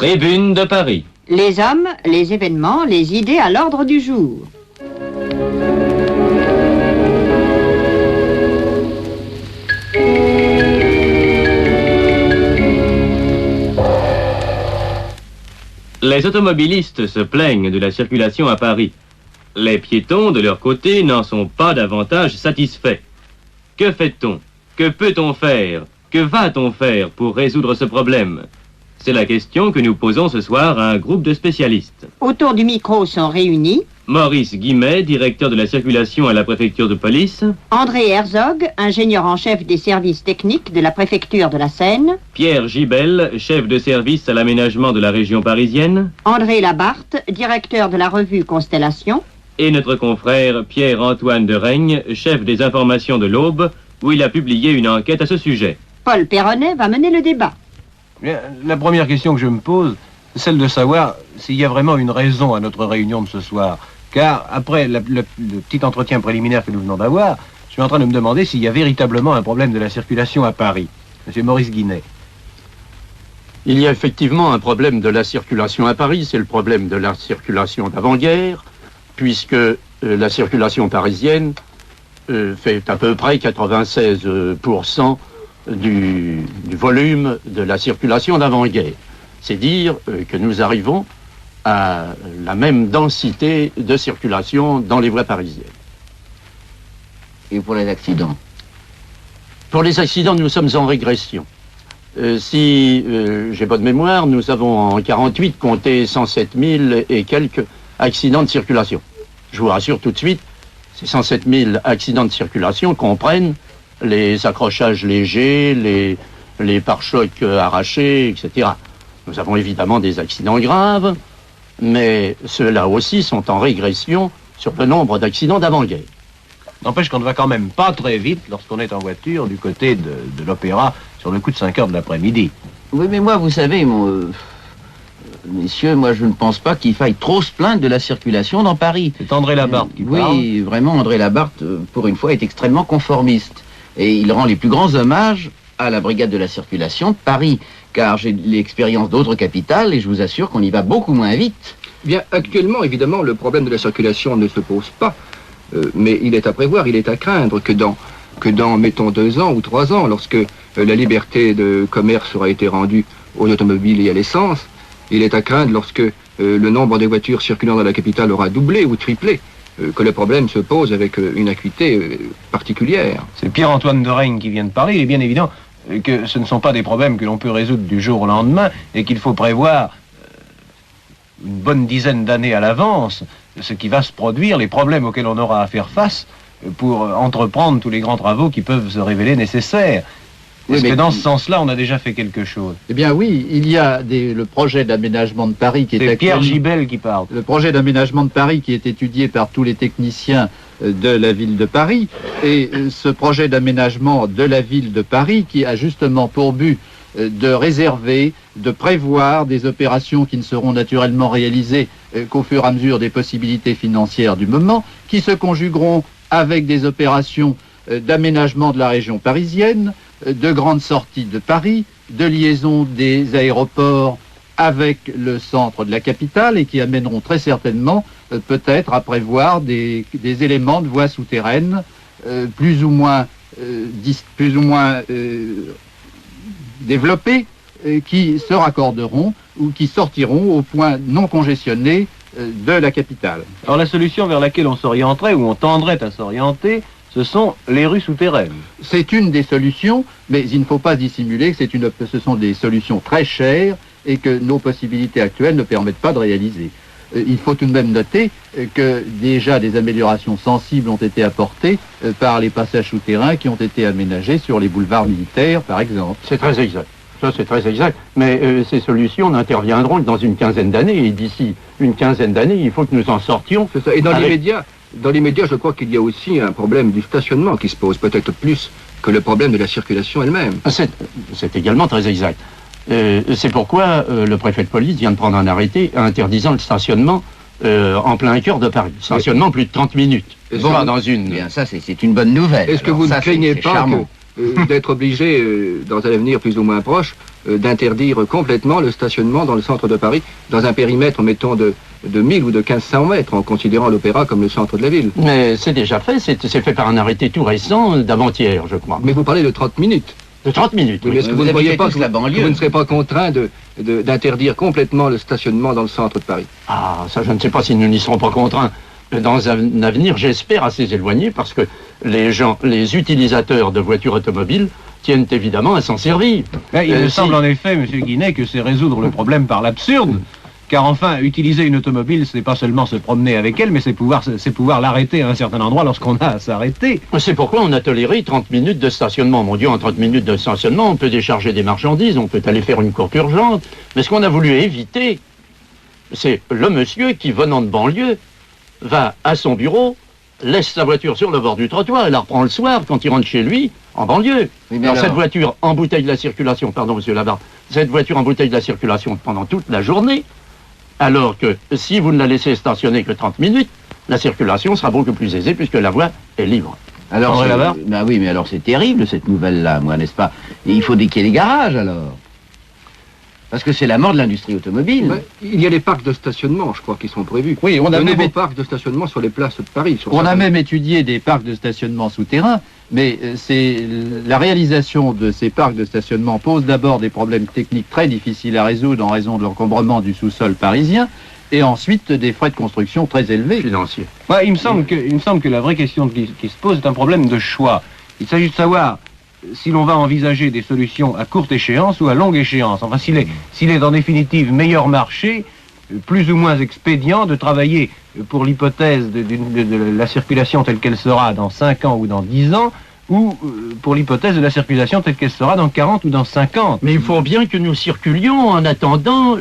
Tribune de Paris. Les hommes, les événements, les idées à l'ordre du jour. Les automobilistes se plaignent de la circulation à Paris. Les piétons, de leur côté, n'en sont pas davantage satisfaits. Que fait-on? Que peut-on faire? Que va-t-on faire pour résoudre ce problème? C'est la question que nous posons ce soir à un groupe de spécialistes. Autour du micro sont réunis Maurice Guimet, directeur de la circulation à la préfecture de police. André Herzog, ingénieur en chef des services techniques de la préfecture de la Seine. Pierre Gibel, chef de service à l'aménagement de la région parisienne. André Labarthe, directeur de la revue Constellation. Et notre confrère Pierre-Antoine de Reigne, chef des informations de l'Aube, où il a publié une enquête à ce sujet. Paul Perronnet va mener le débat. Bien, la première question que je me pose, c'est celle de savoir s'il y a vraiment une raison à notre réunion de ce soir. Car après le petit entretien préliminaire que nous venons d'avoir, je suis en train de me demander s'il y a véritablement un problème de la circulation à Paris. Monsieur Maurice Guinet. Il y a effectivement un problème de la circulation à Paris, c'est le problème de la circulation d'avant-guerre, puisque la circulation parisienne fait à peu près 96% du volume de la circulation d'avant-guerre. C'est dire que nous arrivons à la même densité de circulation dans les voies parisiennes. Et pour les accidents? Pour les accidents, nous sommes en régression. Si j'ai bonne mémoire, nous avons en 48 compté 107 000 et quelques accidents de circulation. Je vous rassure tout de suite, ces 107 000 accidents de circulation comprennent les accrochages légers, les pare-chocs arrachés, etc. Nous avons évidemment des accidents graves, mais ceux-là aussi sont en régression sur le nombre d'accidents d'avant-guerre. N'empêche qu'on ne va quand même pas très vite lorsqu'on est en voiture du côté de l'opéra sur le coup de 5 heures de l'après-midi. Oui, mais moi, vous savez, messieurs, moi je ne pense pas qu'il faille trop se plaindre de la circulation dans Paris. C'est André Labarthe qui parle. Oui, vraiment, André Labarthe, pour une fois, est extrêmement conformiste. Et il rend les plus grands hommages à la brigade de la circulation de Paris. Car j'ai l'expérience d'autres capitales et je vous assure qu'on y va beaucoup moins vite. Bien, actuellement, évidemment, le problème de la circulation ne se pose pas. Mais il est à prévoir, il est à craindre que dans mettons, 2 ans ou 3 ans, lorsque la liberté de commerce aura été rendue aux automobiles et à l'essence, il est à craindre lorsque le nombre de voitures circulant dans la capitale aura doublé ou triplé, que le problème se pose avec une acuité particulière. C'est Pierre-Antoine de Reigne qui vient de parler. Il est bien évident que ce ne sont pas des problèmes que l'on peut résoudre du jour au lendemain et qu'il faut prévoir une bonne dizaine d'années à l'avance ce qui va se produire, les problèmes auxquels on aura à faire face pour entreprendre tous les grands travaux qui peuvent se révéler nécessaires. Est-ce que dans ce sens-là, on a déjà fait quelque chose? Eh bien oui, il y a le projet d'aménagement de Paris qui est C'est Pierre Gibel qui parle. Le projet d'aménagement de Paris qui est étudié par tous les techniciens de la ville de Paris. Et ce projet d'aménagement de la ville de Paris qui a justement pour but de réserver, de prévoir des opérations qui ne seront naturellement réalisées qu'au fur et à mesure des possibilités financières du moment, qui se conjugueront avec des opérations d'aménagement de la région parisienne, de grandes sorties de Paris, de liaison des aéroports avec le centre de la capitale et qui amèneront très certainement peut-être à prévoir des éléments de voies souterraines plus ou moins développés qui se raccorderont ou qui sortiront au point non congestionné de la capitale. Alors la solution vers laquelle on s'orienterait ou on tendrait à s'orienter, ce sont les rues souterraines. C'est une des solutions, mais il ne faut pas dissimuler que ce sont des solutions très chères et que nos possibilités actuelles ne permettent pas de réaliser. Il faut tout de même noter que déjà des améliorations sensibles ont été apportées par les passages souterrains qui ont été aménagés sur les boulevards militaires, par exemple. C'est très exact. Ça, c'est très exact. Mais ces solutions n'interviendront que dans une quinzaine d'années. Et d'ici une quinzaine d'années, il faut que nous en sortions. C'est ça. Et dans l'immédiat, je crois qu'il y a aussi un problème du stationnement qui se pose, peut-être plus que le problème de la circulation elle-même. C'est également très exact. C'est pourquoi le préfet de police vient de prendre un arrêté interdisant le stationnement en plein cœur de Paris. Stationnement plus de 30 minutes. Bon, dans une... Bien, ça, c'est une bonne nouvelle. Est-ce que vous ne craignez pas d'être obligé, dans un avenir plus ou moins proche, d'interdire complètement le stationnement dans le centre de Paris, dans un périmètre, mettons, de 1000 ou de 1500 mètres, en considérant l'Opéra comme le centre de la ville. Mais c'est déjà fait, c'est fait par un arrêté tout récent d'avant-hier, je crois. Mais vous parlez de 30 minutes. De 30 minutes. Oui, Oui. est-ce que vous ne voyez pas que la banlieue. vous ne serez pas contraint d'interdire complètement le stationnement dans le centre de Paris? Ah, ça, je ne sais pas si nous n'y serons pas contraints. Dans un avenir, j'espère, assez éloigné, parce que les utilisateurs de voitures automobiles tiennent évidemment à s'en servir. Il me semble en effet, M. Guinet, que c'est résoudre le problème par l'absurde. Car enfin, utiliser une automobile, ce n'est pas seulement se promener avec elle, mais c'est pouvoir l'arrêter à un certain endroit lorsqu'on a à s'arrêter. C'est pourquoi on a toléré 30 minutes de stationnement. Mon Dieu, en 30 minutes de stationnement, on peut décharger des marchandises, on peut aller faire une course urgente. Mais ce qu'on a voulu éviter, c'est le monsieur qui, venant de banlieue, va à son bureau, laisse sa voiture sur le bord du trottoir et la reprend le soir quand il rentre chez lui, en banlieue. Oui, mais Alors, alors cette voiture embouteille la circulation, pardon monsieur Labarre, cette voiture embouteille la circulation pendant toute la journée, alors que si vous ne la laissez stationner que 30 minutes, la circulation sera beaucoup plus aisée puisque la voie est libre. Alors, André Labarre bah oui, mais alors c'est terrible cette nouvelle-là, moi, n'est-ce pas? Et il faut déquier les garages alors. Parce que c'est la mort de l'industrie automobile. Ouais, il y a des parcs de stationnement, je crois, qui sont prévus. Oui, on a de même nouveaux parcs de stationnement sur les places de Paris. On a même étudié des parcs de stationnement souterrains, mais c'est la réalisation de ces parcs de stationnement pose d'abord des problèmes techniques très difficiles à résoudre en raison de l'encombrement du sous-sol parisien, et ensuite des frais de construction très élevés. Financier. Ouais, il me semble que la vraie question qui se pose est un problème de choix. Il s'agit de savoir si l'on va envisager des solutions à courte échéance ou à longue échéance. Enfin, s'il est en définitive meilleur marché, plus ou moins expédient de travailler pour l'hypothèse de la circulation telle qu'elle sera dans 5 ans ou dans 10 ans, ou pour l'hypothèse de la circulation telle qu'elle sera dans 40 ou dans 50. Mais il faut bien que nous circulions en attendant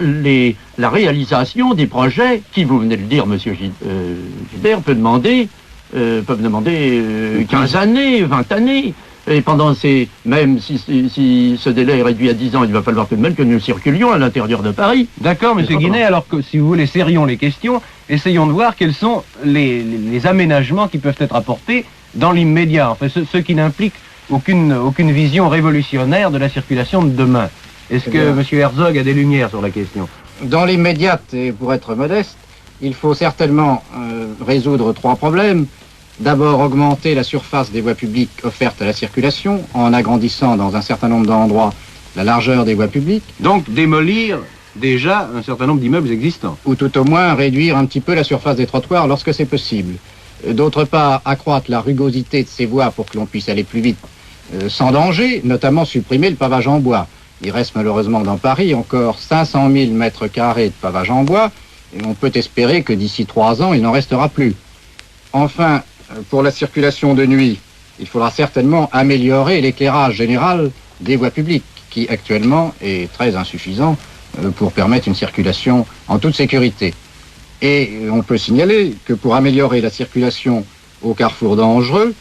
la réalisation des projets qui, vous venez de le dire, monsieur Gilbert, peuvent demander 15 années, 20 années. Et pendant même si ce délai est réduit à 10 ans, il va falloir tout de même que nous circulions à l'intérieur de Paris. D'accord, monsieur Guinet, alors que si vous voulez, serrions les questions, essayons de voir quels sont les aménagements qui peuvent être apportés dans l'immédiat, enfin ceux qui n'impliquent aucune vision révolutionnaire de la circulation de demain. Est-ce que monsieur Herzog a des lumières sur la question? Dans l'immédiate, et pour être modeste, il faut certainement résoudre 3 problèmes. D'abord, augmenter la surface des voies publiques offertes à la circulation en agrandissant dans un certain nombre d'endroits la largeur des voies publiques. Donc démolir déjà un certain nombre d'immeubles existants. Ou tout au moins réduire un petit peu la surface des trottoirs lorsque c'est possible. D'autre part, accroître la rugosité de ces voies pour que l'on puisse aller plus vite sans danger, notamment supprimer le pavage en bois. Il reste malheureusement dans Paris encore 500 000 mètres carrés de pavage en bois et on peut espérer que d'ici 3 ans, il n'en restera plus. Enfin, pour la circulation de nuit, il faudra certainement améliorer l'éclairage général des voies publiques, qui actuellement est très insuffisant pour permettre une circulation en toute sécurité. Et on peut signaler que pour améliorer la circulation au carrefour dangereux,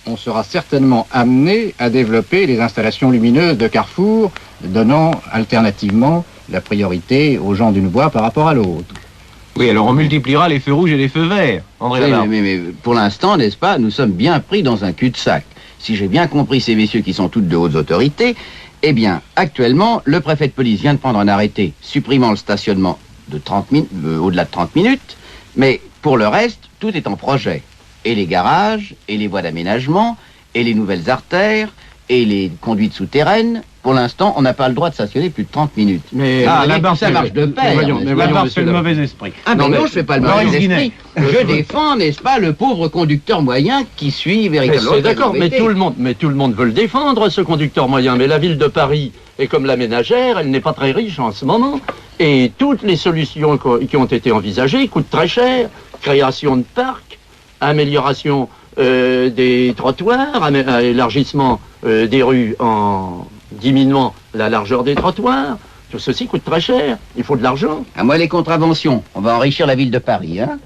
on sera certainement amené à développer les installations lumineuses de carrefour, donnant alternativement la priorité aux gens d'une voie par rapport à l'autre. Oui, alors on multipliera les feux rouges et les feux verts. André Oui, Labarre. mais pour l'instant, n'est-ce pas, nous sommes bien pris dans un cul-de-sac. Si j'ai bien compris ces messieurs qui sont toutes de hautes autorités, eh bien, actuellement, le préfet de police vient de prendre un arrêté supprimant le stationnement de 30 au-delà de 30 minutes, mais pour le reste, tout est en projet. Et les garages, et les voies d'aménagement, et les nouvelles artères, et les conduites souterraines. Pour l'instant, on n'a pas le droit de stationner plus de 30 minutes. Mais là-bas, ça marche de pair. Labarre fait le mauvais esprit. Ah, mais non, je fais pas le Maurice mauvais Guinet. esprit. Je défends, n'est-ce pas, le pauvre conducteur moyen qui suit véritablement. C'est d'accord, mais tout le monde veut le défendre, ce conducteur moyen. Mais la ville de Paris est comme la ménagère, elle n'est pas très riche en ce moment. Et toutes les solutions qui ont été envisagées coûtent très cher. Création de parcs, amélioration des trottoirs, élargissement des rues en diminuant la largeur des trottoirs. Tout ceci coûte très cher. Il faut de l'argent. À moi, les contraventions. On va enrichir la ville de Paris, hein.